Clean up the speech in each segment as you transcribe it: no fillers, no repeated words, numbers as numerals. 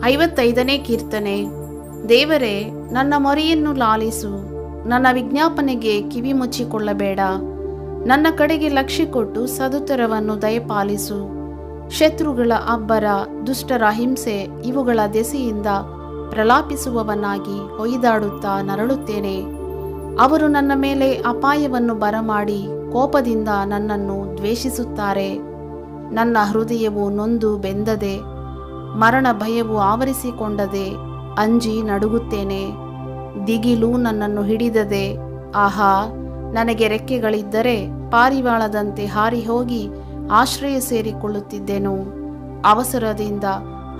55ನೇ ಕೀರ್ತನೆ. ದೇವರೇ, ನನ್ನ ಮೊರೆಯನ್ನು ಲಾಲಿಸು, ನನ್ನ ವಿಜ್ಞಾಪನೆಗೆ ಕಿವಿ ಮುಚ್ಚಿಕೊಳ್ಳಬೇಡ. ನನ್ನ ಕಡೆಗೆ ಲಕ್ಷ್ಯ ಕೊಟ್ಟು ಸದುತ್ತರವನ್ನು ದಯಪಾಲಿಸು. ಶತ್ರುಗಳ ಅಬ್ಬರ, ದುಷ್ಟರ ಹಿಂಸೆ ಇವುಗಳ ದೆಸೆಯಿಂದ ಪ್ರಲಾಪಿಸುವವನಾಗಿ ಹೊಯ್ದಾಡುತ್ತಾ ನರಳುತ್ತೇನೆ. ಅವರು ನನ್ನ ಮೇಲೆ ಅಪಾಯವನ್ನು ಬರಮಾಡಿ ಕೋಪದಿಂದ ನನ್ನನ್ನು ದ್ವೇಷಿಸುತ್ತಾರೆ. ನನ್ನ ಹೃದಯವು ನೊಂದು ಬೆಂದದೆ, ಮರಣ ಭಯವು ಆವರಿಸಿಕೊಂಡದೆ, ಅಂಜಿ ನಡುಗುತ್ತೇನೆ. ದಿಗಿಲು ನನ್ನನ್ನು ಹಿಡಿದದೆ. ಆಹಾ, ನನಗೆ ರೆಕ್ಕೆಗಳಿದ್ದರೆ ಪಾರಿವಾಳದಂತೆ ಹಾರಿ ಹೋಗಿ ಆಶ್ರಯ ಸೇರಿಕೊಳ್ಳುತ್ತಿದ್ದೆನು. ಅವಸರದಿಂದ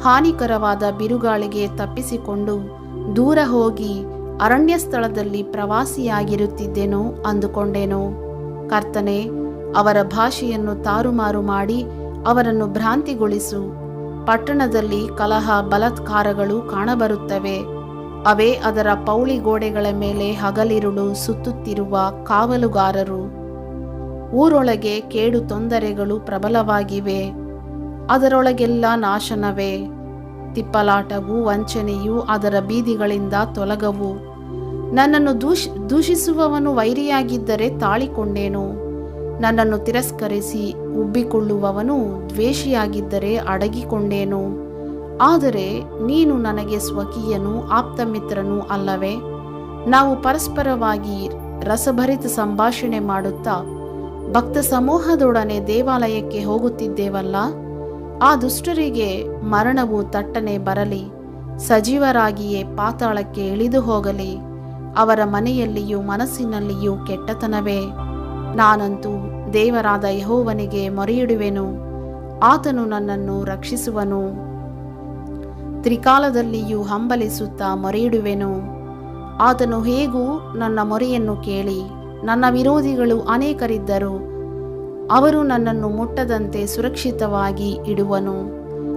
ಹಾನಿಕರವಾದ ಬಿರುಗಾಳಿಗೆ ತಪ್ಪಿಸಿಕೊಂಡು ದೂರ ಹೋಗಿ ಅರಣ್ಯ ಸ್ಥಳದಲ್ಲಿ ಪ್ರವಾಸಿಯಾಗಿರುತ್ತಿದ್ದೆನು ಅಂದುಕೊಂಡೆನು. ಕರ್ತನೇ, ಅವರ ಭಾಷೆಯನ್ನು ತಾರುಮಾರು ಮಾಡಿ ಅವರನ್ನು ಭ್ರಾಂತಿಗೊಳಿಸು. ಪಟ್ಟಣದಲ್ಲಿ ಕಲಹ, ಬಲಾತ್ಕಾರಗಳು ಕಾಣಬರುತ್ತವೆ. ಅವೇ ಅದರ ಪೌಳಿ ಗೋಡೆಗಳ ಮೇಲೆ ಹಗಲಿರುಳು ಸುತ್ತುತ್ತಿರುವ ಕಾವಲುಗಾರರು. ಊರೊಳಗೆ ಕೇಡು ತೊಂದರೆಗಳು ಪ್ರಬಲವಾಗಿವೆ. ಅದರೊಳಗೆಲ್ಲ ನಾಶನವೇ. ತಿಪ್ಪಲಾಟವೂ ವಂಚನೆಯೂ ಅದರ ಬೀದಿಗಳಿಂದ ತೊಲಗವು. ನನ್ನನ್ನು ದೂಷಿಸುವವನು ವೈರಿಯಾಗಿದ್ದರೆ ತಾಳಿಕೊಂಡೇನು. ನನ್ನನ್ನು ತಿರಸ್ಕರಿಸಿ ಉಬ್ಬಿಕೊಳ್ಳುವವನು ದ್ವೇಷಿಯಾಗಿದ್ದರೆ ಅಡಗಿಕೊಂಡೇನು. ಆದರೆ ನೀನು ನನಗೆ ಸ್ವಕೀಯನೂ ಆಪ್ತಮಿತ್ರನೂ ಅಲ್ಲವೇ? ನಾವು ಪರಸ್ಪರವಾಗಿ ರಸಭರಿತ ಸಂಭಾಷಣೆ ಮಾಡುತ್ತಾ ಭಕ್ತ ಸಮೂಹದೊಡನೆ ದೇವಾಲಯಕ್ಕೆ ಹೋಗುತ್ತಿದ್ದೇವಲ್ಲ. ಆ ದುಷ್ಟರಿಗೆ ಮರಣವು ತಟ್ಟನೆ ಬರಲಿ, ಸಜೀವರಾಗಿಯೇ ಪಾತಾಳಕ್ಕೆ ಇಳಿದು ಹೋಗಲಿ. ಅವರ ಮನೆಯಲ್ಲಿಯೂ ಮನಸ್ಸಿನಲ್ಲಿಯೂ ಕೆಟ್ಟತನವೇ. ನಾನಂತೂ ದೇವರಾದ ಯೆಹೋವನಿಗೆ ಮೊರೆಯಿಡುವೆನು, ಆತನು ನನ್ನನ್ನು ರಕ್ಷಿಸುವನು. ತ್ರಿಕಾಲದಲ್ಲಿಯೂ ಹಂಬಲಿಸುತ್ತಾ ಮೊರೆಯಿಡುವೆನು. ಆತನು ಹೇಗೂ ನನ್ನ ಮೊರೆಯನ್ನು ಕೇಳಿ, ನನ್ನ ವಿರೋಧಿಗಳು ಅನೇಕರಿದ್ದರು, ಅವರು ನನ್ನನ್ನು ಮುಟ್ಟದಂತೆ ಸುರಕ್ಷಿತವಾಗಿ ಇಡುವನು.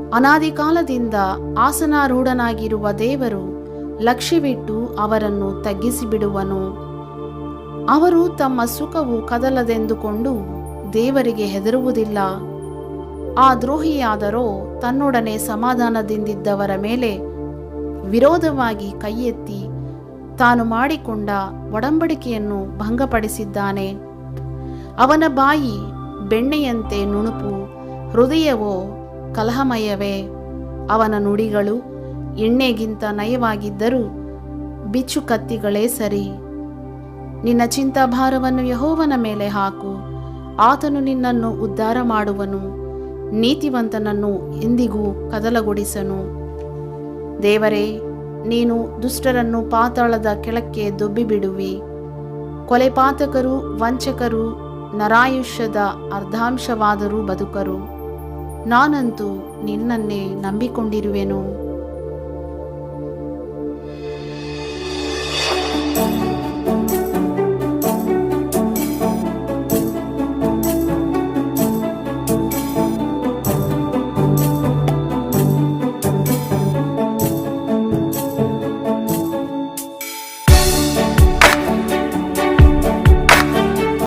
ಅನಾದಿ ಕಾಲದಿಂದ ಆಸನಾರೂಢನಾಗಿರುವ ದೇವರು ಲಕ್ಷ್ಯವಿಟ್ಟು ಅವರನ್ನು ತಗ್ಗಿಸಿಬಿಡುವನು. ಅವರು ತಮ್ಮ ಸುಖವು ಕದಲದೆಂದುಕೊಂಡು ದೇವರಿಗೆ ಹೆದರುವುದಿಲ್ಲ. ಆ ದ್ರೋಹಿಯಾದರೋ ತನ್ನೊಡನೆ ಸಮಾಧಾನದಿಂದಿದ್ದವರ ಮೇಲೆ ವಿರೋಧವಾಗಿ ಕೈಯೆತ್ತಿ ತಾನು ಮಾಡಿಕೊಂಡ ಒಡಂಬಡಿಕೆಯನ್ನು ಭಂಗಪಡಿಸಿದ್ದಾನೆ. ಅವನ ಬಾಯಿ ಬೆಣ್ಣೆಯಂತೆ ನುಣುಪು, ಹೃದಯವೋ ಕಲಹಮಯವೇ. ಅವನ ನುಡಿಗಳು ಎಣ್ಣೆಗಿಂತ ನಯವಾಗಿದ್ದರೂ ಬಿಚ್ಚು ಕತ್ತಿಗಳೇ ಸರಿ. ನಿನ್ನ ಚಿಂತಾಭಾರವನ್ನು ಯೆಹೋವನ ಮೇಲೆ ಹಾಕು, ಆತನು ನಿನ್ನನ್ನು ಉದ್ಧಾರ ಮಾಡುವನು. ನೀತಿವಂತನನ್ನು ಎಂದಿಗೂ ಕದಲಗೊಡಿಸನು. ದೇವರೇ, ನೀನು ದುಷ್ಟರನ್ನು ಪಾತಾಳದ ಕೆಳಕ್ಕೆ ದೊಬ್ಬಿಬಿಡುವಿ. ಕೊಲೆಪಾತಕರು, ವಂಚಕರು ನರಾಯುಷ್ಯದ ಅರ್ಧಾಂಶವಾದರೂ ಬದುಕರು. ನಾನಂತೂ ನಿನ್ನನ್ನೇ ನಂಬಿಕೊಂಡಿರುವೆನು.